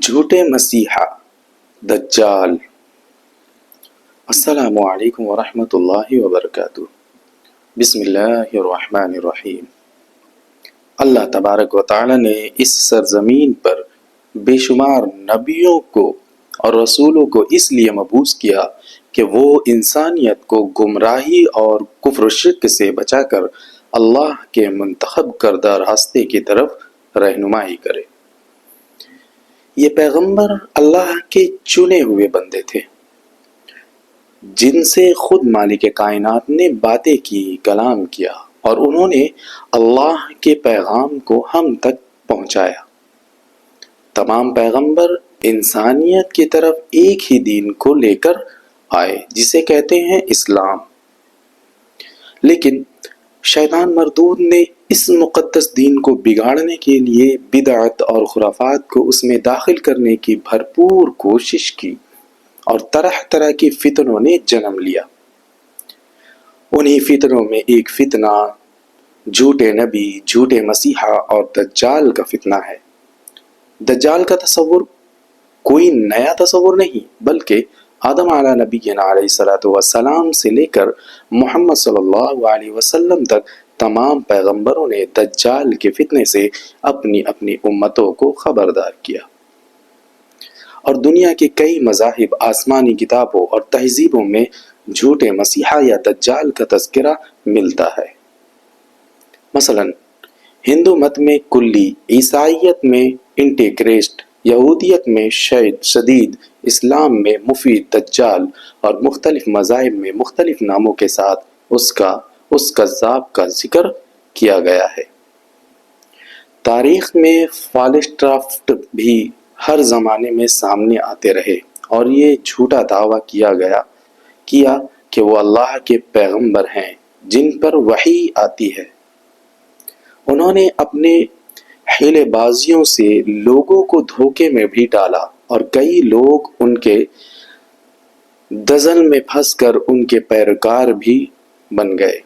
جھوٹے مسیحا دجال۔ السلام علیکم ورحمۃ اللہ وبرکاتہ۔ بسم اللہ الرحمن الرحیم۔ اللہ تبارک و تعالی نے اس سرزمین پر بے شمار نبیوں کو اور رسولوں کو اس لیے مبعوث کیا کہ وہ انسانیت کو گمراہی اور کفر و شرک سے بچا کر اللہ کے منتخب کردہ راستے کی طرف رہنمائی کرے۔ یہ پیغمبر اللہ کے چنے ہوئے بندے تھے جن سے خود مالک کائنات نے باتیں کی، کلام کیا، اور انہوں نے اللہ کے پیغام کو ہم تک پہنچایا۔ تمام پیغمبر انسانیت کی طرف ایک ہی دین کو لے کر آئے جسے کہتے ہیں اسلام، لیکن شیطان مردود نے اس مقدس دین کو بگاڑنے کے لیے بدعت اور خرافات کو اس میں داخل کرنے کی بھرپور کوشش کی اور طرح طرح کی فتنوں نے جنم لیا۔ انہی فتنوں میں ایک فتنہ جھوٹے نبی، جھوٹے مسیحا اور دجال کا فتنہ ہے۔ دجال کا تصور کوئی نیا تصور نہیں، بلکہ آدم علیہ نبینا علیہ الصلوۃ والسلام سے لے کر محمد صلی اللہ علیہ وسلم تک تمام پیغمبروں نے دجال کے فتنے سے اپنی اپنی امتوں کو خبردار کیا، اور دنیا کے کئی مذاہب، آسمانی کتابوں اور تہذیبوں میں جھوٹے مسیحا یا دجال کا تذکرہ ملتا ہے۔ مثلا ہندو مت میں کلی، عیسائیت میں انٹی کرسٹ، یہودیت میں شدید، اسلام میں مفید دجال، اور مختلف مذاہب میں مختلف ناموں کے ساتھ اس کذاب کا ذکر کیا گیا ہے۔ تاریخ میں فالسٹرافٹ بھی ہر زمانے میں سامنے آتے رہے اور یہ جھوٹا دعویٰ کیا کہ وہ اللہ کے پیغمبر ہیں جن پر وحی آتی ہے۔ انہوں نے اپنے حیلے بازیوں سے لوگوں کو دھوکے میں بھی ڈالا اور کئی لوگ ان کے دزل میں پھنس کر ان کے پیروکار بھی بن گئے۔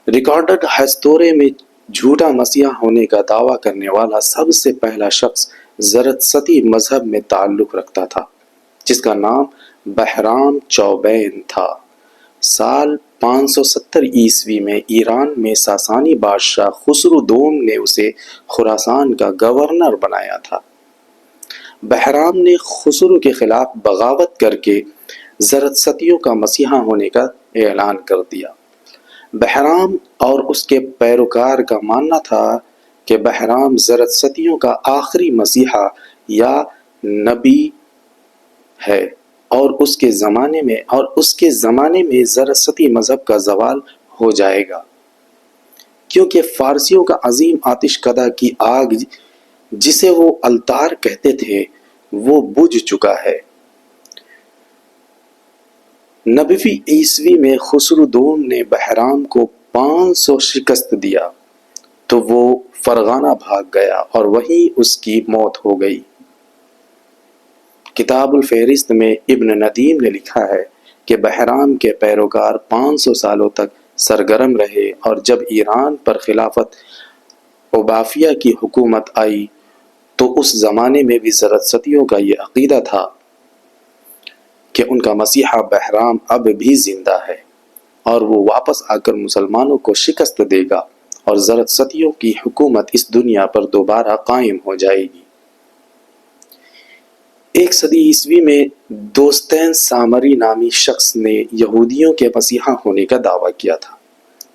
ریکارڈڈ ہستورے میں جھوٹا مسیحا ہونے کا دعویٰ کرنے والا سب سے پہلا شخص زرتشتی مذہب میں تعلق رکھتا تھا، جس کا نام بہرام چوبین تھا۔ سال 570 عیسوی میں ایران میں ساسانی بادشاہ خسرو دوم نے اسے خراسان کا گورنر بنایا تھا۔ بہرام نے خسرو کے خلاف بغاوت کر کے زرتشتیوں کا مسیحا ہونے کا اعلان کر دیا۔ بہرام اور اس کے پیروکار کا ماننا تھا کہ بہرام زرتشتیوں کا آخری مسیحا یا نبی ہے، اور اس کے زمانے میں زرتشتی مذہب کا زوال ہو جائے گا، کیونکہ فارسیوں کا عظیم آتش کدہ کی آگ جسے وہ التار کہتے تھے وہ بجھ چکا ہے۔ نبوی عیسوی میں خسرو دوم نے بہرام کو 500 شکست دیا تو وہ فرغانہ بھاگ گیا اور وہیں اس کی موت ہو گئی۔ کتاب الفہرست میں ابن ندیم نے لکھا ہے کہ بہرام کے پیروکار 500 سالوں تک سرگرم رہے، اور جب ایران پر خلافت عبافیہ کی حکومت آئی تو اس زمانے میں بھی زرتشتیوں کا یہ عقیدہ تھا کہ ان کا مسیحا بہرام اب بھی زندہ ہے اور وہ واپس آ کر مسلمانوں کو شکست دے گا اور زرتشتیوں کی حکومت اس دنیا پر دوبارہ قائم ہو جائے گی۔ 1 صدی عیسوی میں دوستین سامری نامی شخص نے یہودیوں کے مسیحا ہونے کا دعویٰ کیا تھا،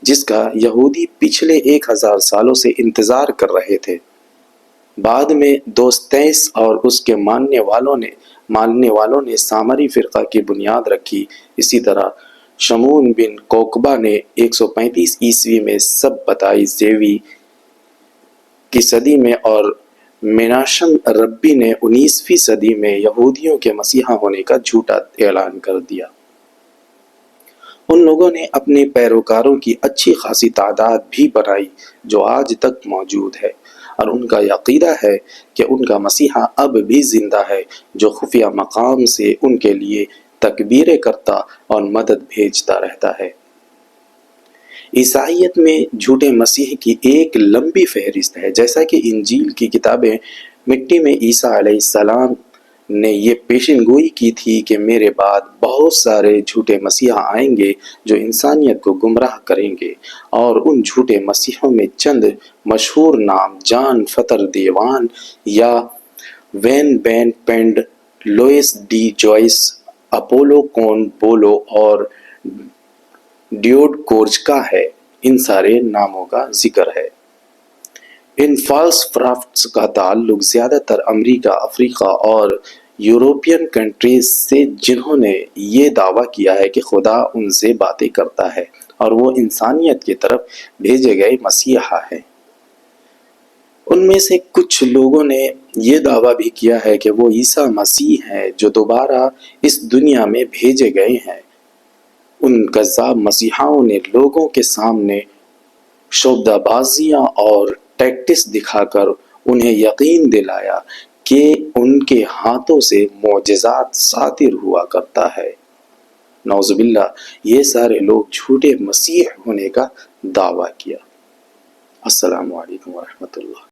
جس کا یہودی پچھلے 1000 سالوں سے انتظار کر رہے تھے۔ بعد میں دوستیس اور اس کے ماننے والوں نے سامری فرقہ کی بنیاد رکھی۔ اسی طرح شمون بن کوکبہ نے 135 عیسوی میں سبتائی زیوی کی صدی میں اور مناشم ربی نے 19ویں صدی میں یہودیوں کے مسیحا ہونے کا جھوٹا اعلان کر دیا۔ ان لوگوں نے اپنے پیروکاروں کی اچھی خاصی تعداد بھی بنائی جو آج تک موجود ہے، اور ان کا یہ عقیدہ ہے کہ ان کا مسیحا اب بھی زندہ ہے جو خفیہ مقام سے ان کے لیے تکبیریں کرتا اور مدد بھیجتا رہتا ہے۔ عیسائیت میں جھوٹے مسیح کی ایک لمبی فہرست ہے، جیسا کہ انجیل کی کتابیں مٹی میں عیسیٰ علیہ السلام نے یہ پیشن گوئی کی تھی کہ میرے بعد بہت سارے جھوٹے مسیحا آئیں گے جو انسانیت کو گمراہ کریں گے، اور ان جھوٹے مسیحوں میں چند مشہور نام جان فتر دیوان یا وین بین پینڈ، لوئس ڈی جوائس، اپولو کون بولو اور ڈیوڈ کورج کا ہے۔ ان سارے ناموں کا ذکر ہے۔ ان فالس پرافٹس کا تعلق زیادہ تر امریکہ، افریقہ اور یورپین کنٹریز سے، جنہوں نے یہ دعویٰ کیا ہے کہ خدا ان سے باتیں کرتا ہے اور وہ انسانیت کی طرف بھیجے گئے مسیحا ہیں۔ ان میں سے کچھ لوگوں نے یہ دعویٰ بھی کیا ہے کہ وہ عیسیٰ مسیح ہیں جو دوبارہ اس دنیا میں بھیجے گئے ہیں۔ ان کذاب مسیحاؤں نے لوگوں کے سامنے شعبدہ بازیاں اور ٹیکٹس دکھا کر انہیں یقین دلایا کہ ان کے ہاتھوں سے معجزات صادر ہوا کرتا ہے۔ نعوذ باللہ، یہ سارے لوگ جھوٹے مسیح ہونے کا دعویٰ کیا۔ السلام علیکم ورحمۃ اللہ۔